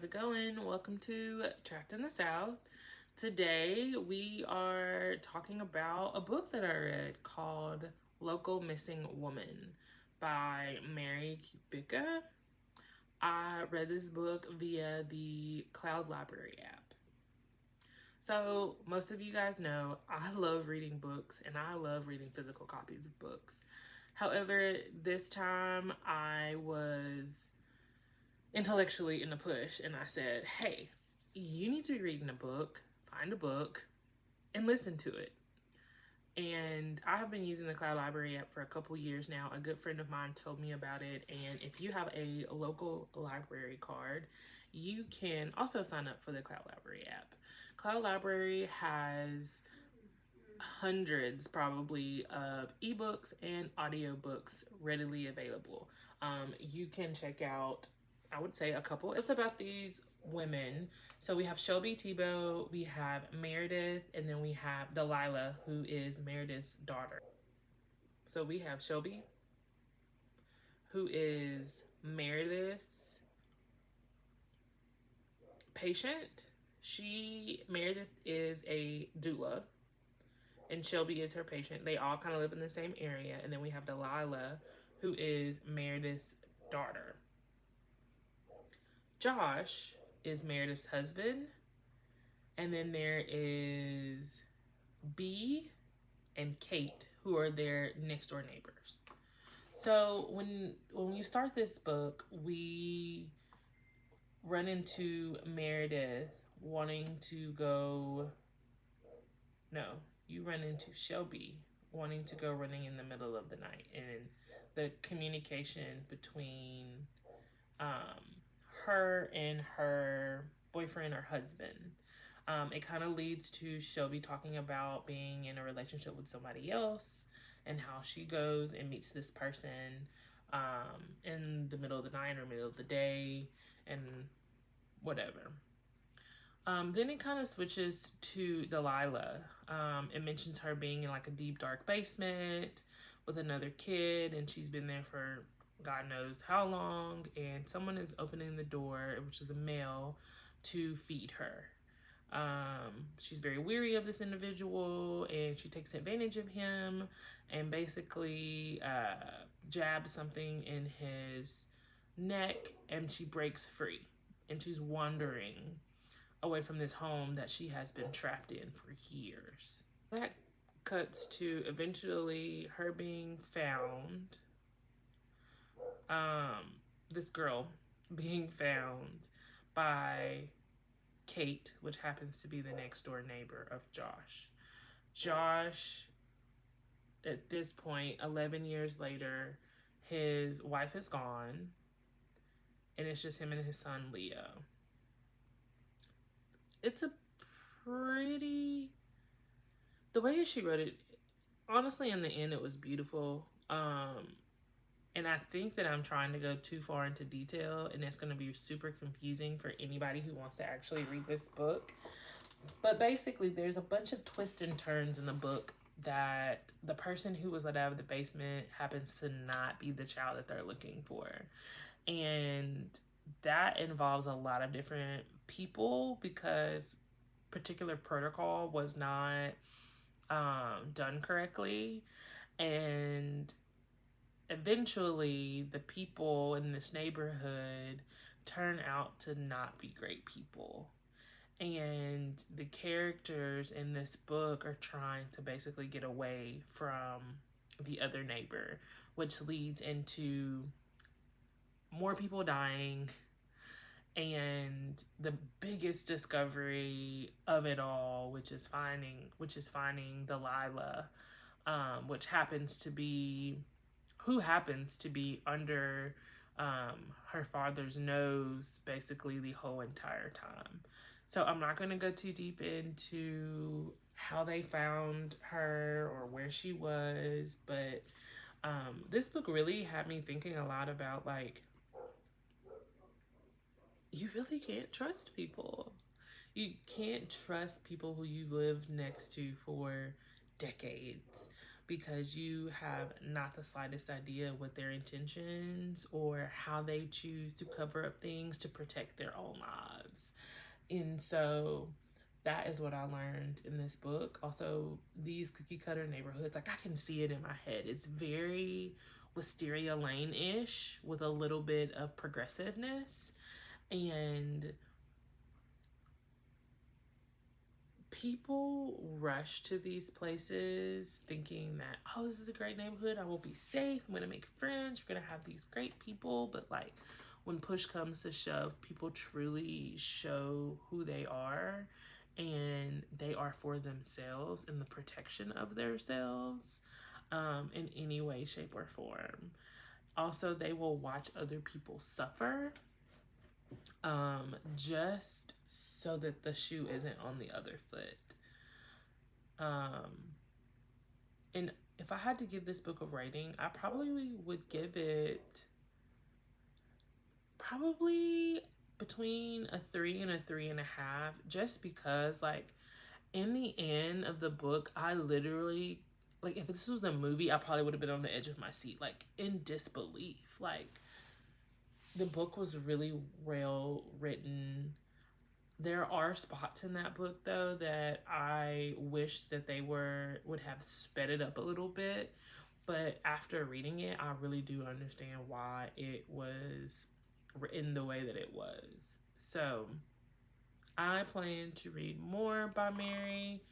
it going? Welcome to Trapped in the South. Today we are talking about a book that I read called Local Missing Woman by Mary Kubica. I read this book via the Clouds Library app. So most of you guys know I love reading books and I love reading physical copies of books. However, this time I was intellectually in a push and I said, hey, you need to be reading a book, find a book, and listen to it. And I have been using the Cloud Library app for a couple years now. A good friend of mine told me about it. And if you have a local library card, you can also sign up for the Cloud Library app. Cloud Library has hundreds probably of ebooks and audiobooks readily available. You can check out, I would say, a couple. It's about these women. So we have Shelby Tebow, we have Meredith, and then we have Delilah, who is Meredith's daughter. So we have Shelby, who is Meredith's patient. Meredith is a doula, and Shelby is her patient. They all kind of live in the same area. And then we have Delilah, who is Meredith's daughter. Josh is Meredith's husband. And then there is B and Kate, who are their next door neighbors. So when you start this book, we run into Meredith wanting to go. No, you run into Shelby wanting to go running in the middle of the night, and the communication between her and her boyfriend or husband. It kind of leads to Shelby talking about being in a relationship with somebody else and how she goes and meets this person in the middle of the night or middle of the day and whatever. Then it kind of switches to Delilah. It mentions her being in like a deep, dark basement with another kid, and she's been there for God knows how long, and someone is opening the door, which is a male, to feed her. She's very weary of this individual, and she takes advantage of him and basically jabs something in his neck, and she breaks free, and she's wandering away from this home that she has been trapped in for years. That cuts to eventually her being found, this girl being found by Kate, which happens to be the next door neighbor of Josh. Josh, at this point, 11 years later, his wife is gone, and it's just him and his son, Leo. It's a pretty, the way she wrote it, honestly, in the end, it was beautiful. And I think that I'm trying to go too far into detail, and it's going to be super confusing for anybody who wants to actually read this book. But basically, there's a bunch of twists and turns in the book that the person who was let out of the basement happens to not be the child that they're looking for. And that involves a lot of different people because particular protocol was not done correctly. And eventually the people in this neighborhood turn out to not be great people. And the characters in this book are trying to basically get away from the other neighbor, which leads into more people dying, and the biggest discovery of it all, which is finding Delilah, which happens to be under her father's nose basically the whole entire time. So I'm not going to go too deep into how they found her or where she was, but this book really had me thinking a lot about, like, you really can't trust people. You can't trust people who you lived next to for decades, because you have not the slightest idea what their intentions or how they choose to cover up things to protect their own lives. And so that is what I learned in this book. Also, these cookie cutter neighborhoods, like I can see it in my head. It's very Wisteria Lane-ish with a little bit of progressiveness. And people rush to these places thinking that, oh, this is a great neighborhood. I will be safe. I'm going to make friends. We're going to have these great people. But like when push comes to shove, people truly show who they are, and they are for themselves and the protection of themselves in any way, shape, or form. Also, they will watch other people suffer just so that the shoe isn't on the other foot. And if I had to give this book a rating, I probably would give it probably between a 3 and a 3.5, just because like in the end of the book, I literally, like if this was a movie, I probably would have been on the edge of my seat, like in disbelief. Like the book was really well written. There are spots in that book though that I wish that they would have sped it up a little bit, but after reading it, I really do understand why it was written the way that it was. So I plan to read more by Mary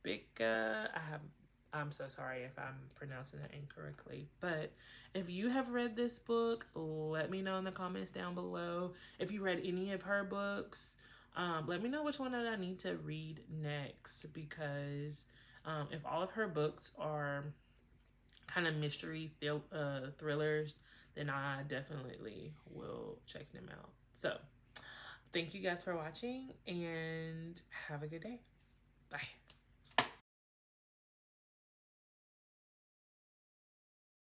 Kubica. I'm so sorry if I'm pronouncing it incorrectly. But if you have read this book, let me know in the comments down below. If you read any of her books, let me know which one that I need to read next, because if all of her books are kind of mystery thrillers, then I definitely will check them out. So thank you guys for watching, and have a good day. Bye.